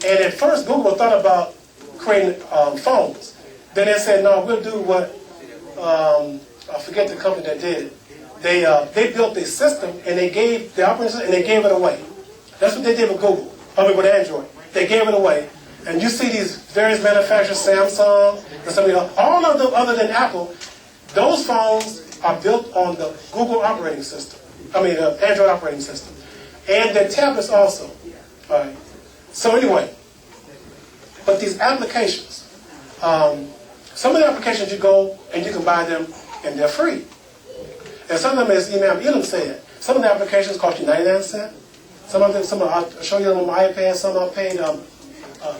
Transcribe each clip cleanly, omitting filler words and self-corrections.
And at first, Google thought about creating phones. Then they said, no, we'll do what, I forget the company that did it. They built a system, and they gave the operating system, and they gave it away. That's what they did with Google, with Android. They gave it away. And you see these various manufacturers, Samsung, and some of the, all of them other than Apple, those phones are built on the Google operating system. Android operating system. And their tablets also. All right. So anyway, but these applications, some of the applications you go and you can buy them and they're free. And some of them, as Imam Elam said, some of the applications cost you 99 cents. Some of them, I'll show you on my iPad, some I paid,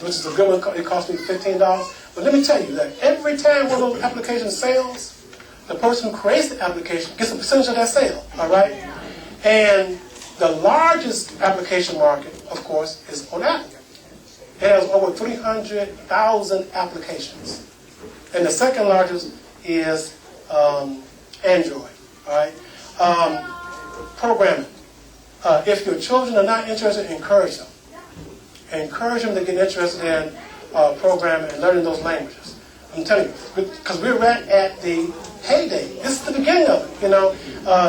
which is a good one, it cost me $15. But let me tell you that every time one of those applications sells, the person who creates the application gets a percentage of that sale, all right? And the largest application market, of course, is on Apple. It has over 300,000 applications. And the second largest is Android, all right? Programming. If your children are not interested, encourage them. Encourage them to get interested in programming and learning those languages. I'm telling you, because we're right at the heyday. This is the beginning of it, you know.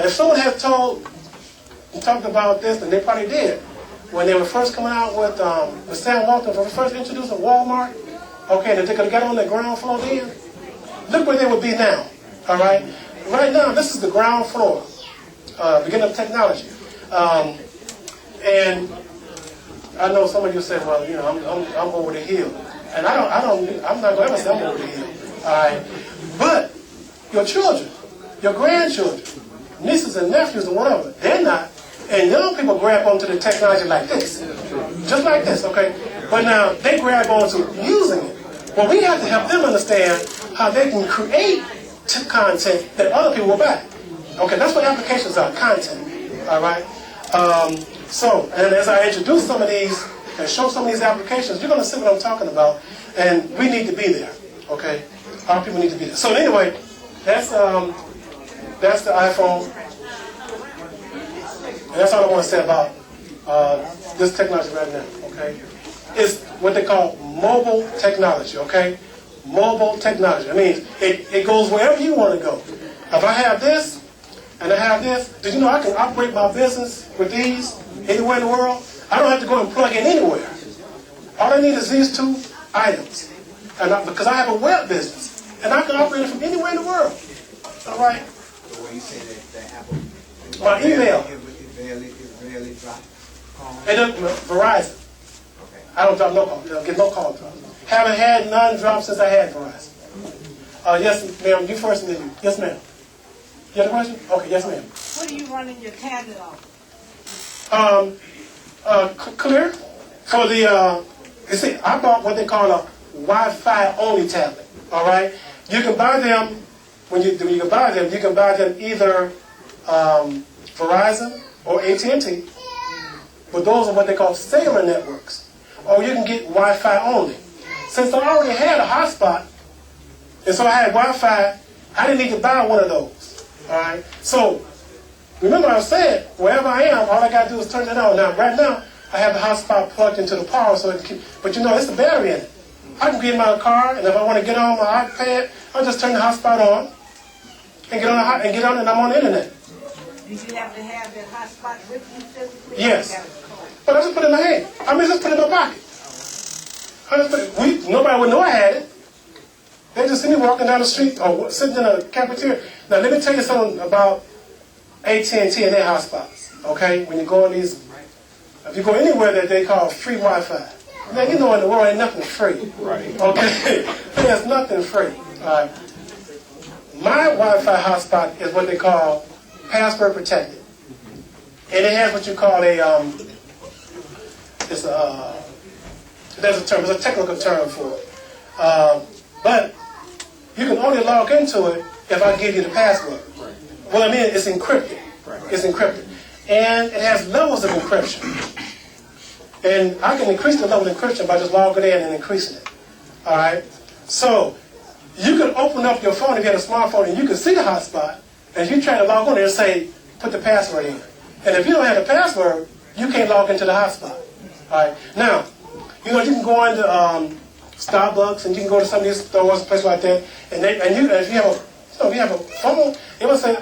If someone had talked about this, and they probably did, when they were first coming out with Sam Walton, when we first introduced at Walmart, okay, that they could get on the ground floor then, look where they would be now, all right? Right now, this is the ground floor, beginning of technology. And I know some of you say, well, you know, I'm over the hill. And I'm not going to ever say I'm over the hill, all right? But your children, your grandchildren, nieces and nephews and whatever, they're not. And young people grab onto the technology like this, just like this, okay? But now they grab onto using it. Well, we have to help them understand how they can create content that other people will buy. Okay, that's what applications are, content, all right? And as I introduce some of these and show some of these applications, you're going to see what I'm talking about, and we need to be there, okay? Our people need to be there. So anyway, that's the iPhone. And that's all I want to say about this technology right now, okay? It's what they call mobile technology, okay? Mobile technology. I mean, it goes wherever you want to go. If I have this, and I have this, did you know I can operate my business with these anywhere in the world? I don't have to go and plug in anywhere. All I need is these two items. And because I have a web business, and I can operate it from anywhere in the world. All right? The way you say that Apple... My email. It barely dropped calls. And Verizon. Okay. I don't drop no call. Get no call drops. Haven't had none drop since I had Verizon. Yes, ma'am. You first, and then you. Yes, ma'am. You have a question? Okay, yes, ma'am. What are you running your tablet on? Clear. For the, you see, I bought what they call a Wi-Fi only tablet. All right. You can buy them when you buy them. You can buy them either Verizon or AT&T, but those are what they call cellular networks. Or you can get Wi-Fi only. Since I already had a hotspot, and so I had Wi-Fi, I didn't need to buy one of those. All right. So remember, I said wherever I am, all I got to do is turn it on. Now, right now, I have the hotspot plugged into the power, so but you know, it's a battery in it. I can get in my car, and if I want to get on my iPad, I'll just turn the hotspot on and get on, and I'm on the internet. Do you have to have that hotspot with you physically? Yes. But I just put it in my hand. Just put it in my pocket. Nobody would know I had it. They just see me walking down the street or sitting in a cafeteria. Now, let me tell you something about AT&T and their hotspots. Okay? When you go on these, if you go anywhere that they call free Wi-Fi, now you know in the world ain't nothing free. Right. Okay? There's nothing free. All right? My Wi-Fi hotspot is what they call password protected. And it has what you call there's a term, there's a technical term for it. But you can only log into it if I give you the password. Well, I mean, it's encrypted. It's encrypted. And it has levels of encryption. And I can increase the level of encryption by just logging in and increasing it. All right? So you can open up your phone if you have a smartphone and you can see the hotspot. And you try to log on there and say, put the password in. And if you don't have the password, you can't log into the hotspot. All right. Now, You know, you can go into Starbucks and you can go to some of these stores, places like that, and if you have a phone, it will say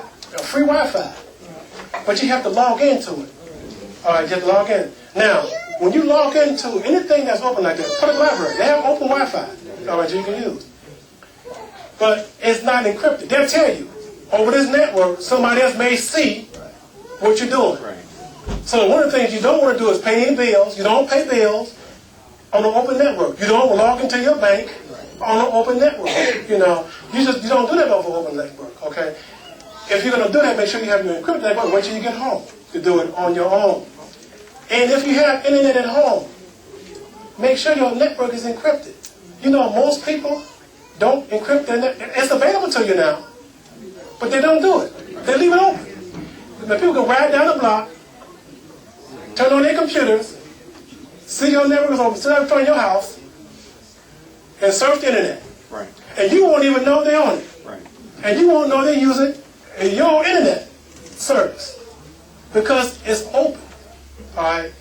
free Wi-Fi, but you have to log into it. All right, you have to log in. Now, when you log into anything that's open like that, public library, they have open Wi-Fi. All right, you can use. But it's not encrypted. They'll tell you, over this network, somebody else may see what you're doing. So one of the things you don't want to do is pay any bills. You don't pay bills on an open network. You don't log into your bank on an open network. You know, you don't do that over an open network, okay? If you're going to do that, make sure you have your encrypted network. Wait till you get home to do it on your own. And if you have internet at home, make sure your network is encrypted. You know, most people don't encrypt their network. It's available to you now, but they don't do it. They leave it open. The people can ride down the block, turn on their computers, see your network is open, sit up in front of your house, and surf the internet. Right. And you won't even know they're on it. Right. And you won't know they're using your internet service because it's open. All right.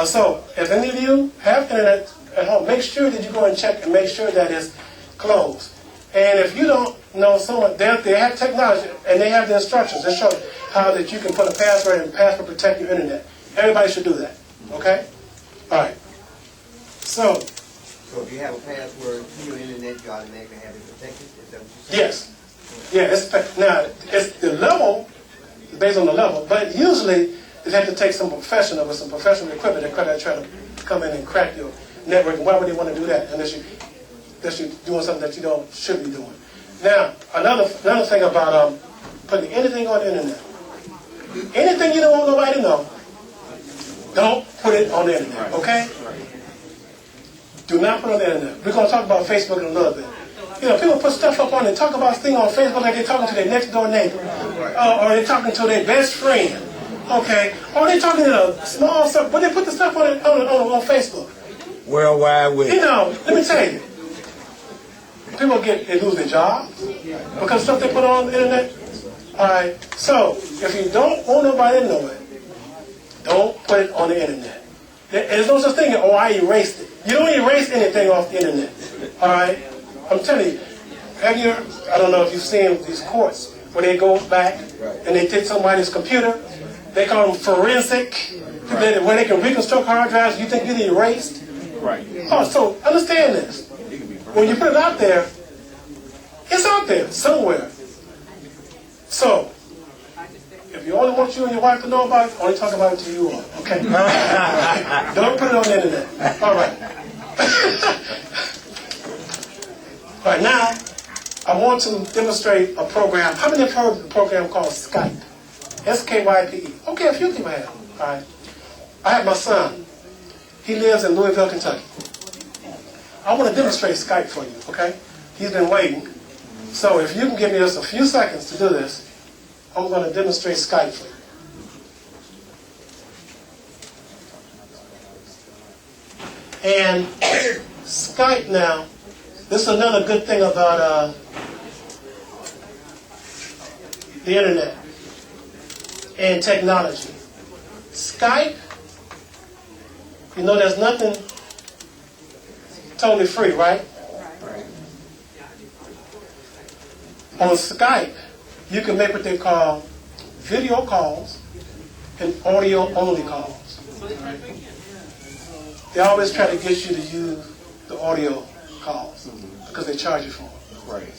So if any of you have internet at home, make sure that you go and check and make sure that it's closed. And if you don't know someone, they have technology and they have the instructions that show how that you can put a password and password protect your internet. Everybody should do that. Okay? All right. So if you have a password to your internet, you automatically have it protected? Is that what you're saying? yes. Yeah, it's the level, it's based on the level, but usually it has to take some professional equipment that try to come in and crack your network. And why would they want to do that unless you're doing something that you should be doing? Now, another thing about putting anything on the internet. Anything you don't want nobody to know, don't put it on the internet, okay? Do not put it on the internet. We're going to talk about Facebook in a little bit. You know, people put stuff up on it, talk about things on Facebook like they're talking to their next door neighbor, or they're talking to their best friend, okay? Or they're talking to a small stuff, but they put the stuff on Facebook. Worldwide with. You know, let me tell you, people they lose their jobs because stuff they put on the internet. All right, so if you don't want nobody to know it, don't put it on the internet. There's no such thing as, I erased it. You don't erase anything off the internet. All right, I'm telling you. I don't know if you've seen these courts where they go back and they take somebody's computer. They call them forensic, where they can reconstruct hard drives. You think you erased? Right. Oh, so understand this. When you put it out there, it's out there somewhere. So, if you only want you and your wife to know about it, only talk about it to you all, okay? Don't put it on the internet. All right. All right, now, I want to demonstrate a program. How many have heard of the program called Skype? S-K-Y-P-E. Okay, a few people have. All right. I have my son. He lives in Louisville, Kentucky. I want to demonstrate Skype for you, okay? He's been waiting. So if you can give me just a few seconds to do this, I'm going to demonstrate Skype for you. And Skype now, this is another good thing about the internet and technology. Skype, you know there's nothing totally free, right? On Skype, you can make what they call video calls and audio-only calls. They always try to get you to use the audio calls because they charge you for them. Right.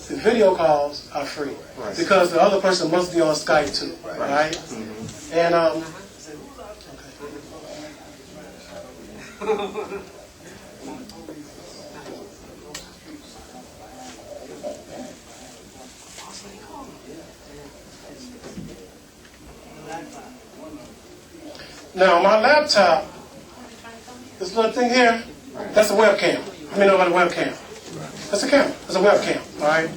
The video calls are free because the other person must be on Skype too, right? And now my laptop, this little thing here, that's a webcam. Let me know about a webcam. That's a camera. That's a webcam. All right.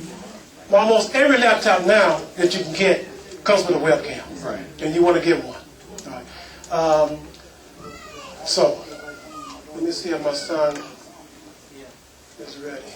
Well, almost every laptop now that you can get comes with a webcam. Right. And you want to get one. All right. So let me see if my son is ready.